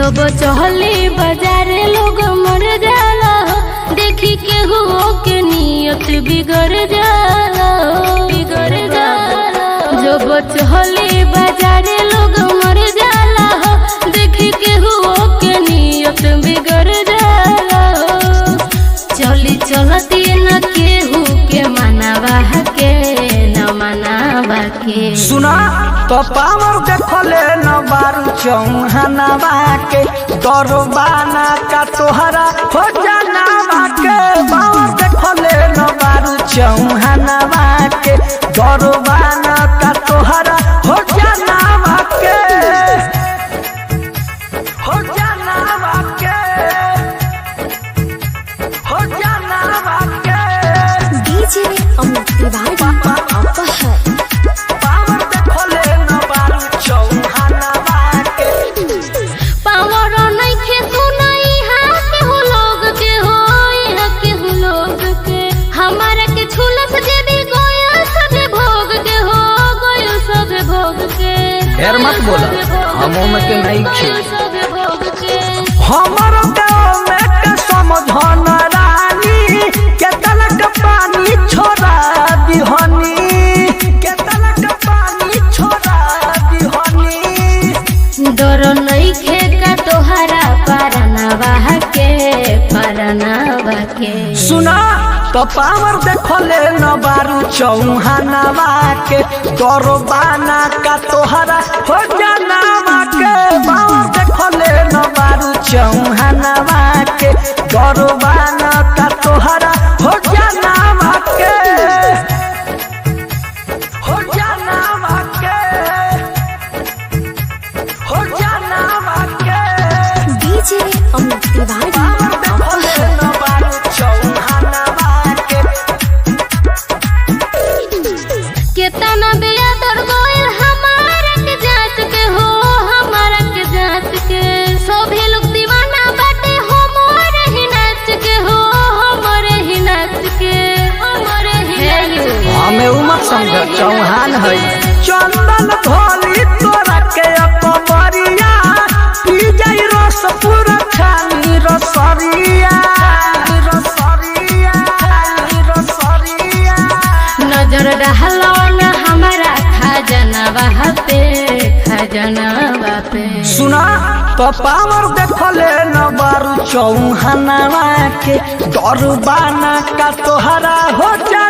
जब चहली बाजारे लोग मर जाला, देखी के हुओ के नियत बिगड़ जाला, बिगड़ जाला। जब चहली बाजारे लोग मर जाला, देखी के हुओ के नियत बिगड़ जाला। चली चलती न केहू के मनावा के न मनावा के। सुना तो पावर देखले न बारू चौहानवा के, दरबाना का तोहरा हो जानावा के। पावर देखले न बारू चौहानवा के, दरबाना का तोहरा हो जानावा के, हो जानावा के, हो जानावा के। डीजे अमित तिवारी अपहर। ढेर मत बोला, हमों में के नहीं खे। हमारा गाँव में के समझन रानी, के तलक पानी छोड़ा दिहनी, के तलक पानी छोड़ा दिहनी। डर नहीं खेका तोहरा परनावा के, परनावा के। सुना तो पावर देखले न बारू चौहानवा के, दरबाना का तोहरा हो जानावा के। पावर देखले न बारू चौहानवा के, दरबाना का तोहरा हो जानावा के, हो जानावा के, हो जानावा के। डीजे अमित तिवारी केतना बेअदर गोइल हमारा के जात के हो, हमारा के जात के। सभी लोग दीवाना बाटे हमारे ही नाच के हो, हमारे ही नाच के, हमारे ही नाच के। हमें उमर समझ चौहान है। चंदन भोली तोरा के अपमरिया, पी जाई रस पूरा खानी रसरिया, रसरिया, रसरिया। नजर रहलो न हमारा खजनवा पे, खजनवा पे। सुना तो पावर देखले न बारू चौहानवा के, दरबाना का तोहरा हो जा